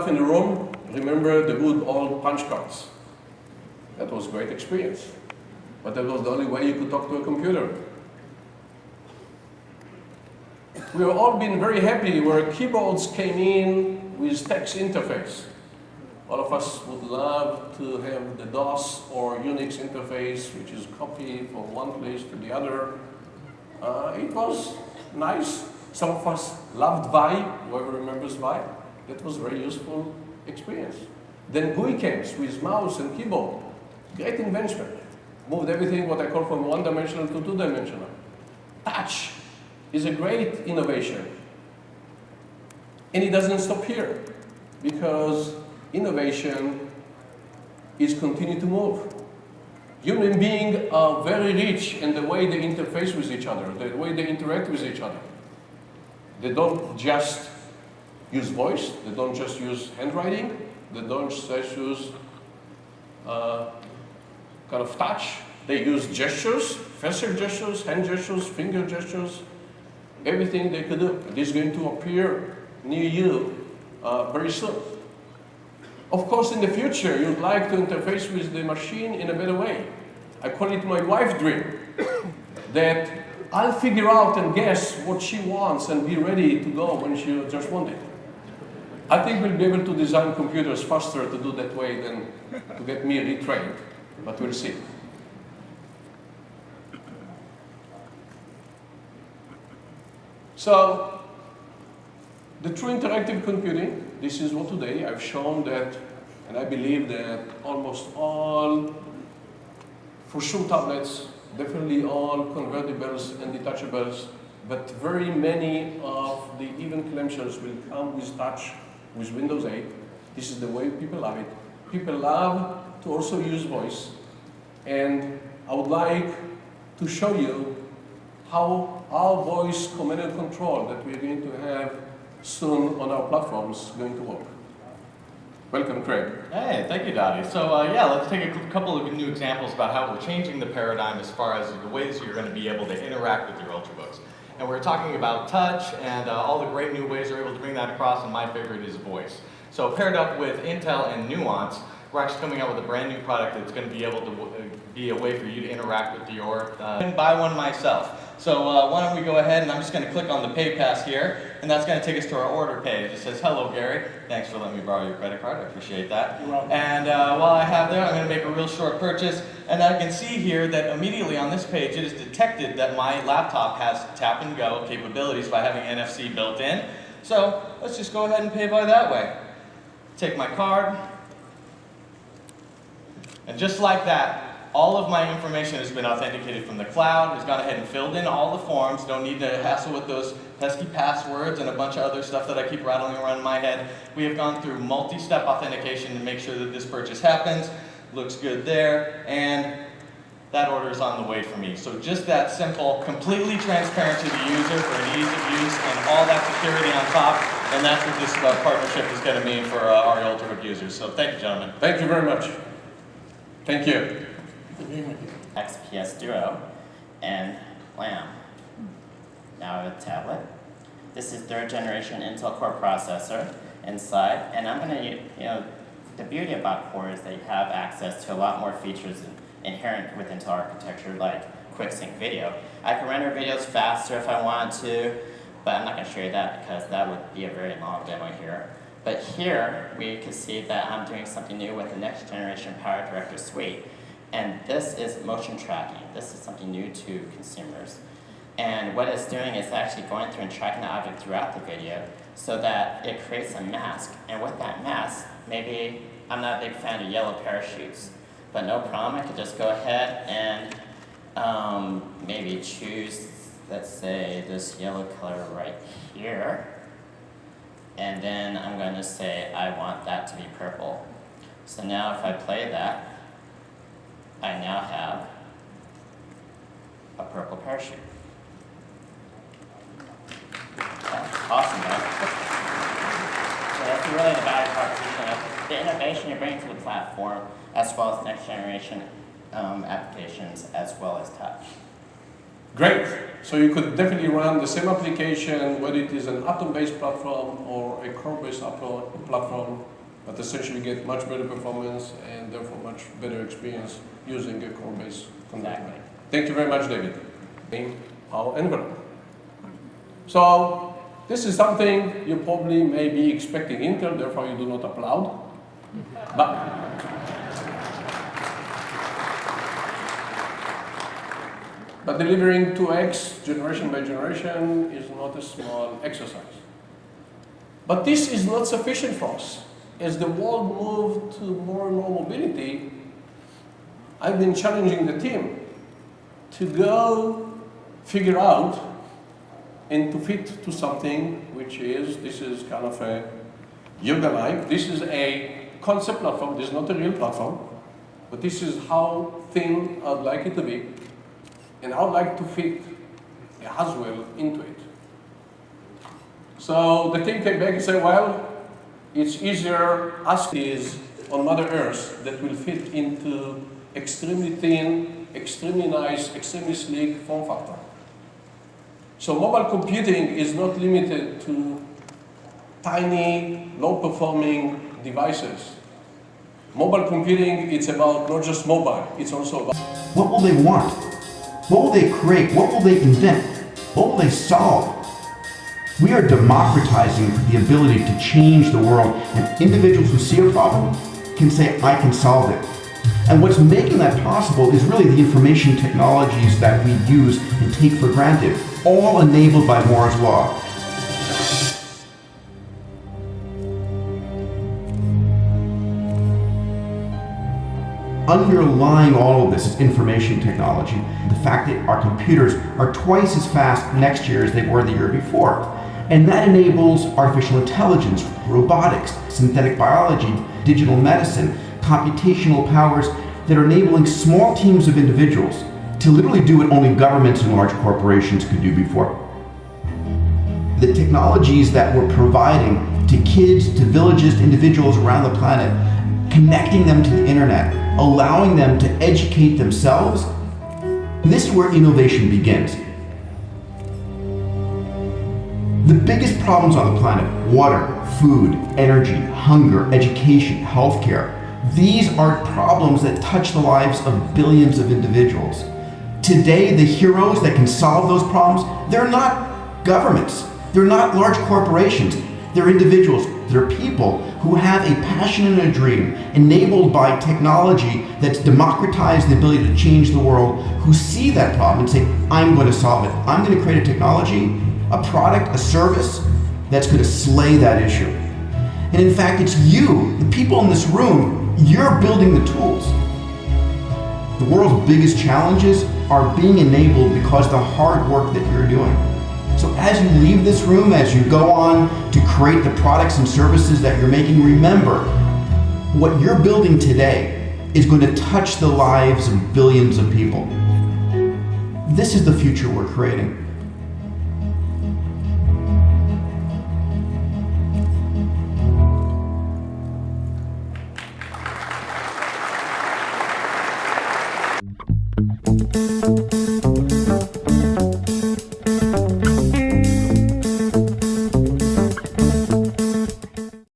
enough in the room remember the good old punch cards. That was a great experience. But that was the only way you could talk to a computer. We have all been very happy where keyboards came in with text interface. All of us would love to have the DOS or Unix interface, which is copy from one place to the other. It was nice. Some of us loved Vi, whoever remembers Vi. That was a very useful experience. Then GUI came with mouse and keyboard. Great invention. Moved everything what I call from one-dimensional to two-dimensional. Touch is a great innovation. And it doesn't stop here, because innovation is continuing to move. Human beings are very rich in the way they interface with each other, the way they interact with each other. They don't just use voice, they don't just use handwriting, they don't just use kind of touch. They use gestures, facial gestures, hand gestures, finger gestures, everything they could do. It is going to appear near you very soon. Of course, in the future, you'd like to interface with the machine in a better way. I call it my wife dream, that I'll figure out and guess what she wants and be ready to go when she just wants it. I think we'll be able to design computers faster to do that way than to get me retrained, but we'll see. So, the true interactive computing, this is what today I've shown that, and I believe that almost all, for sure tablets, definitely all convertibles and detachables, but very many of the even clamshells will come with touch with Windows 8. This is the way people love it. People love to also use voice. And I would like to show you how our voice command and control that we're going to have soon on our platforms is going to work. Welcome, Craig. Hey, thank you, Dottie. So yeah, let's take a couple of new examples about how we're changing the paradigm as far as the ways you're going to be able to interact with your Ultrabooks. And we're talking about touch and all the great new ways we're able to bring that across, and my favorite is voice. So paired up with Intel and Nuance, we're actually coming out with a brand new product that's going to be able to be a way for you to interact with your... I can buy one myself. So why don't we go ahead, and I'm just going to click on the Pay Pass here, and that's going to take us to our order page. It says, hello, Gary. Thanks for letting me borrow your credit card. I appreciate that. You're welcome. And while I have there, I'm going to make a real short purchase, and I can see here that immediately on this page, it is detected that my laptop has tap and go capabilities by having NFC built in. So let's just go ahead and pay by that way. Take my card, and just like that, all of my information has been authenticated from the cloud. It's gone ahead and filled in all the forms. Don't need to hassle with those pesky passwords and a bunch of other stuff that I keep rattling around in my head. We have gone through multi-step authentication to make sure that this purchase happens. Looks good there, and that order is on the way for me. So just that simple, completely transparent to the user for an ease of use and all that security on top, and that's what this partnership is going to mean for our Ultrabook users. So thank you, gentlemen. Thank you very much. Thank you. XPS Duo, and wham, now a tablet. This is 3rd generation Intel Core processor inside, and I'm going to, the beauty about Core is that you have access to a lot more features inherent with Intel architecture, like quick sync video. I can render videos faster if I want to, but I'm not going to show you that because that would be a very long demo here. But here, we can see that I'm doing something new with the next generation Power Director Suite. And this is motion tracking. This is something new to consumers. And what it's doing is actually going through and tracking the object throughout the video so that it creates a mask. And with that mask, maybe I'm not a big fan of yellow parachutes, but no problem. I could just go ahead and maybe choose, let's say, this yellow color right here. And then I'm going to say I want that to be purple. So now if I play that, I now have a purple parachute. Awesome, right? So that's really the value proposition of the innovation you're bringing to the platform, as well as next generation applications, as well as touch. Great. So you could definitely run the same application, whether it is an Atom-based platform or a Core-based platform, but essentially get much better performance and therefore much better experience using a core-based content. Exactly. Thank you very much, David. In our envelope. So this is something you probably may be expecting Intel, therefore you do not applaud. But delivering 2x generation by generation is not a small exercise. But this is not sufficient for us. As the world moved to more and more mobility, I've been challenging the team to go figure out and to fit to something which is, this is kind of a yoga-like. This is a concept platform. This is not a real platform, but this is how thin I'd like it to be. And I would like to fit a Haswell into it. So the team came back and said, well, it's easier as is on Mother Earth that will fit into extremely thin, extremely nice, extremely sleek form factor. So mobile computing is not limited to tiny, low-performing devices. Mobile computing, it's about not just mobile, it's also about... What will they want? What will they create? What will they invent? What will they solve? We are democratizing the ability to change the world, and individuals who see a problem can say, I can solve it. And what's making that possible is really the information technologies that we use and take for granted, all enabled by Moore's Law. Underlying all of this is information technology. The fact that our computers are twice as fast next year as they were the year before. And that enables artificial intelligence, robotics, synthetic biology, digital medicine, computational powers that are enabling small teams of individuals to literally do what only governments and large corporations could do before. The technologies that we're providing to kids, to villages, to individuals around the planet, connecting them to the internet, allowing them to educate themselves, this is where innovation begins. The biggest problems on the planet, water, food, energy, hunger, education, healthcare, these are problems that touch the lives of billions of individuals. Today, the heroes that can solve those problems, they're not governments, they're not large corporations, they're individuals, they're people who have a passion and a dream enabled by technology that's democratized the ability to change the world, who see that problem and say, I'm going to solve it. I'm going to create a technology, a product, a service that's going to slay that issue. And in fact, it's you, the people in this room, you're building the tools. The world's biggest challenges are being enabled because of the hard work that you're doing. So as you leave this room, as you go on to create the products and services that you're making, remember, what you're building today is going to touch the lives of billions of people. This is the future we're creating.